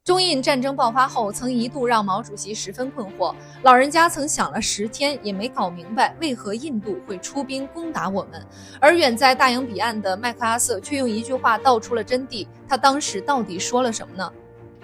中印战争爆发后，曾一度让毛主席十分困惑，老人家曾想了10天也没搞明白为何印度会出兵攻打我们。而远在大洋彼岸的麦克阿瑟却用一句话道出了真谛，他当时到底说了什么呢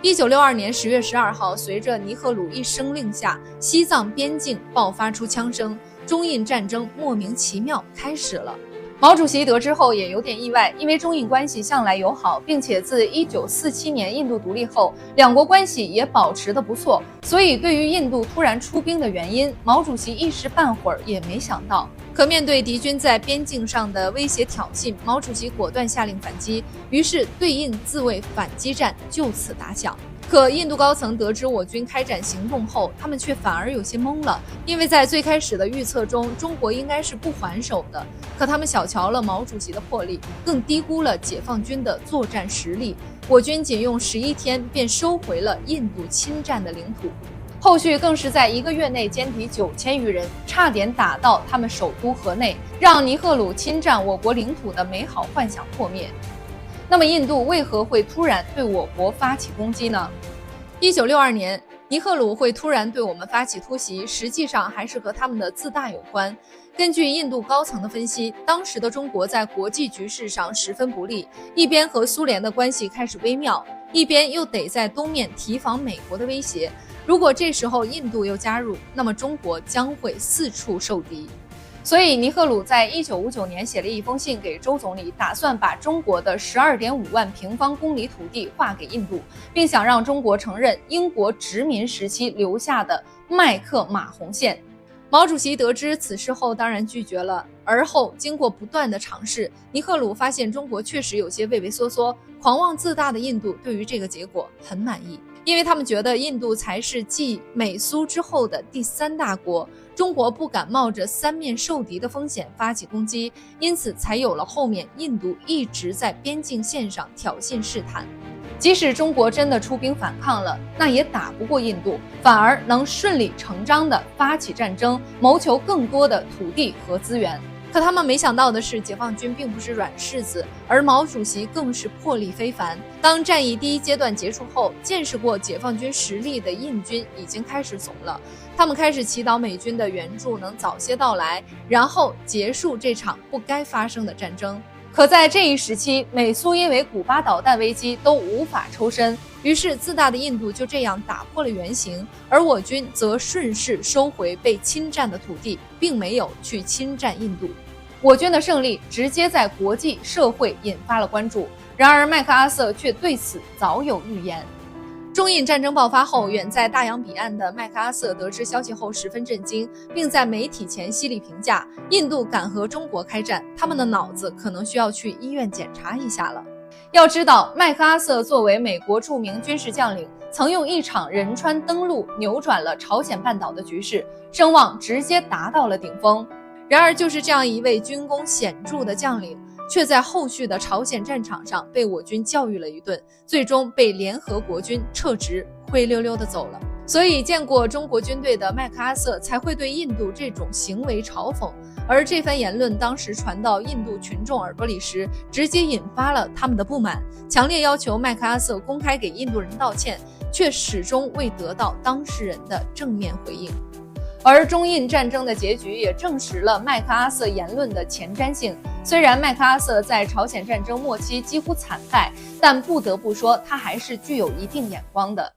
？1962年10月12号，随着尼赫鲁一声令下，西藏边境爆发出枪声，中印战争莫名其妙开始了。毛主席得知后也有点意外，因为中印关系向来友好，并且自1947年印度独立后，两国关系也保持得不错，所以对于印度突然出兵的原因，毛主席一时半会儿也没想到。可面对敌军在边境上的威胁挑衅，毛主席果断下令反击，于是对印自卫反击战就此打响。可印度高层得知我军开展行动后，他们却反而有些懵了，因为在最开始的预测中，中国应该是不还手的。可他们小瞧了毛主席的魄力，更低估了解放军的作战实力。我军仅用11天便收回了印度侵占的领土，后续更是在1个月内歼敌9000余人，差点打到他们首都河内，让尼赫鲁侵占我国领土的美好幻想破灭。那么印度为何会突然对我国发起攻击呢？1962年，尼赫鲁会突然对我们发起突袭，实际上还是和他们的自大有关。根据印度高层的分析，当时的中国在国际局势上十分不利，一边和苏联的关系开始微妙，一边又得在东面提防美国的威胁。如果这时候印度又加入，那么中国将会四处受敌。所以尼赫鲁在1959年写了一封信给周总理，打算把中国的12.5万平方公里土地划给印度，并想让中国承认英国殖民时期留下的麦克马洪线。毛主席得知此事后当然拒绝了，而后经过不断的尝试，尼赫鲁发现中国确实有些畏畏缩缩，狂妄自大的印度对于这个结果很满意，因为他们觉得印度才是继美苏之后的第3大国，中国不敢冒着3面受敌的风险发起攻击，因此才有了后面印度一直在边境线上挑衅试探。即使中国真的出兵反抗了，那也打不过印度，反而能顺理成章地发起战争，谋求更多的土地和资源。可他们没想到的是，解放军并不是软柿子，而毛主席更是魄力非凡。当战役第1阶段结束后，见识过解放军实力的印军已经开始怂了，他们开始祈祷美军的援助能早些到来，然后结束这场不该发生的战争。可在这一时期，美苏因为古巴导弹危机都无法抽身，于是自大的印度就这样打破了原形，而我军则顺势收回被侵占的土地，并没有去侵占印度。我军的胜利直接在国际社会引发了关注，然而麦克阿瑟却对此早有预言。中印战争爆发后，远在大洋彼岸的麦克阿瑟得知消息后十分震惊，并在媒体前犀利评价，印度敢和中国开战，他们的脑子可能需要去医院检查一下了。要知道，麦克阿瑟作为美国著名军事将领，曾用一场仁川登陆扭转了朝鲜半岛的局势，声望直接达到了顶峰。然而就是这样一位军功显著的将领，却在后续的朝鲜战场上被我军教育了一顿，最终被联合国军撤职，灰溜溜地走了。所以见过中国军队的麦克阿瑟才会对印度这种行为嘲讽，而这番言论当时传到印度群众耳朵里时，直接引发了他们的不满，强烈要求麦克阿瑟公开给印度人道歉，却始终未得到当事人的正面回应。而中印战争的结局也证实了麦克阿瑟言论的前瞻性。虽然麦克阿瑟在朝鲜战争末期几乎惨败，但不得不说他还是具有一定眼光的。